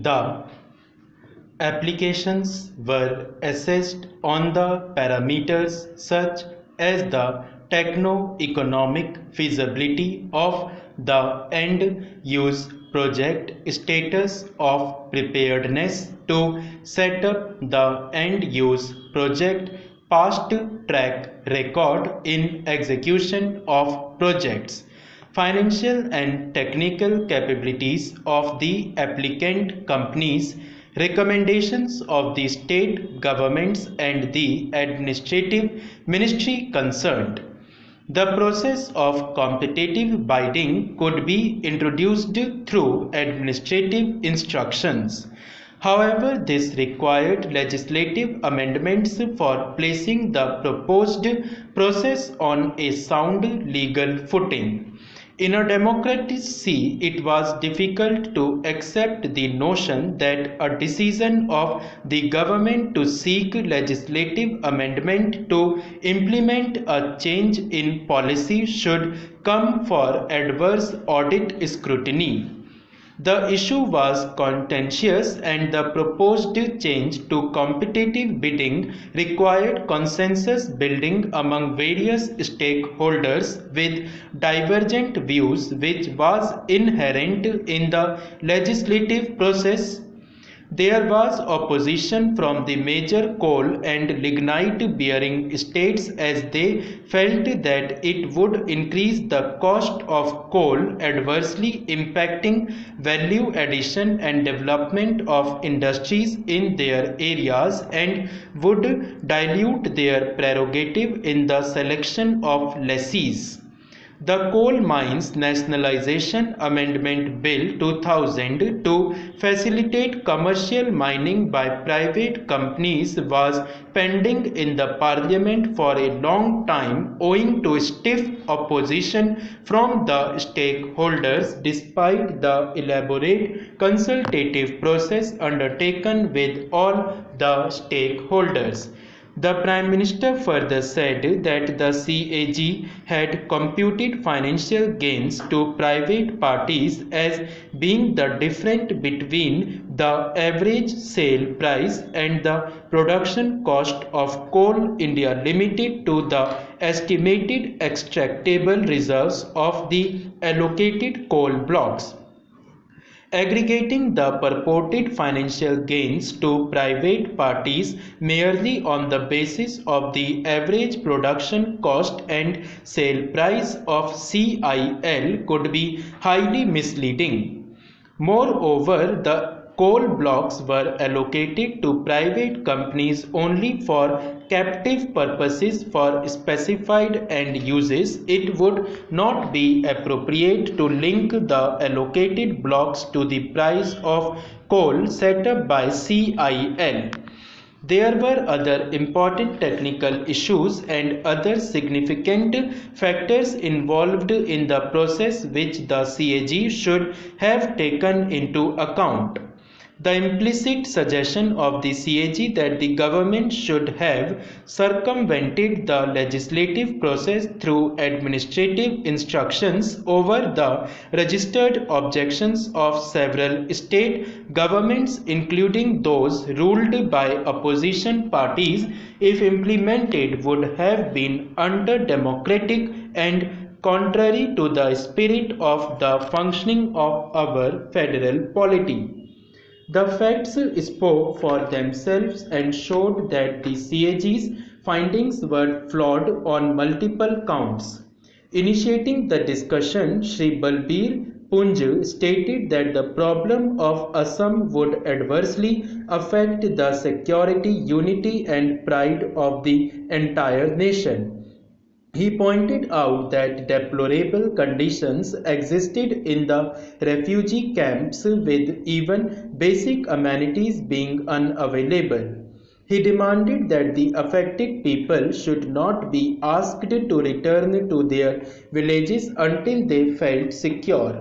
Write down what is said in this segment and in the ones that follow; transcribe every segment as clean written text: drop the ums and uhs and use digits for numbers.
The applications were assessed on the parameters such as the techno-economic feasibility of the end-use project, status of preparedness to set up the end-use project, past track record in execution of projects, financial and technical capabilities of the applicant companies, recommendations of the state governments and the administrative ministry concerned. The process of competitive bidding could be introduced through administrative instructions. However, this required legislative amendments for placing the proposed process on a sound legal footing. In a democracy, it was difficult to accept the notion that a decision of the government to seek legislative amendment to implement a change in policy should come for adverse audit scrutiny. The issue was contentious and the proposed change to competitive bidding required consensus building among various stakeholders with divergent views, which was inherent in the legislative process. There was opposition from the major coal and lignite bearing states as they felt that it would increase the cost of coal, adversely impacting value addition and development of industries in their areas, and would dilute their prerogative in the selection of lessees. The Coal Mines Nationalization Amendment Bill 2000 to facilitate commercial mining by private companies was pending in the Parliament for a long time owing to stiff opposition from the stakeholders despite the elaborate consultative process undertaken with all the stakeholders. The Prime Minister further said that the CAG had computed financial gains to private parties as being the difference between the average sale price and the production cost of Coal India Limited to the estimated extractable reserves of the allocated coal blocks. Aggregating the purported financial gains to private parties merely on the basis of the average production cost and sale price of CIL could be highly misleading. Moreover, the coal blocks were allocated to private companies only for captive purposes for specified end uses. It would not be appropriate to link the allocated blocks to the price of coal set up by CIL. There were other important technical issues and other significant factors involved in the process which the CAG should have taken into account. The implicit suggestion of the CAG that the government should have circumvented the legislative process through administrative instructions over the registered objections of several state governments, including those ruled by opposition parties, if implemented, would have been undemocratic and contrary to the spirit of the functioning of our federal polity. The facts spoke for themselves and showed that the CAG's findings were flawed on multiple counts. Initiating the discussion, Shri Balbir Punj stated that the problem of Assam would adversely affect the security, unity and pride of the entire nation. He pointed out that deplorable conditions existed in the refugee camps, with even basic amenities being unavailable. He demanded that the affected people should not be asked to return to their villages until they felt secure.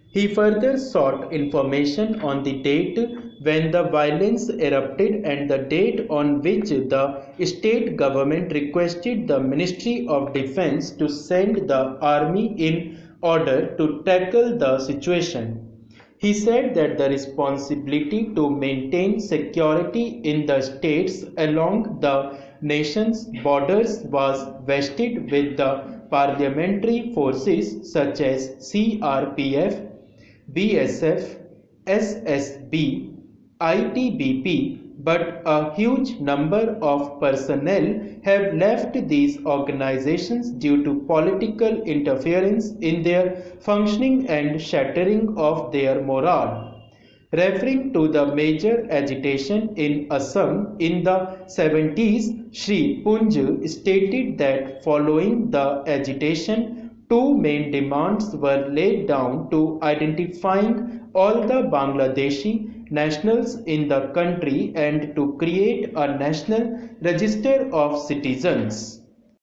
He further sought information on the date when the violence erupted and the date on which the state government requested the Ministry of Defence to send the army in order to tackle the situation. He said that the responsibility to maintain security in the states along the nation's borders was vested with the paramilitary forces such as CRPF, BSF, SSB, ITBP, but a huge number of personnel have left these organizations due to political interference in their functioning and shattering of their morale. Referring to the major agitation in Assam in the 70s, Sri Punj stated that following the agitation, two main demands were laid down to identifying all the Bangladeshi nationals in the country and to create a national register of citizens.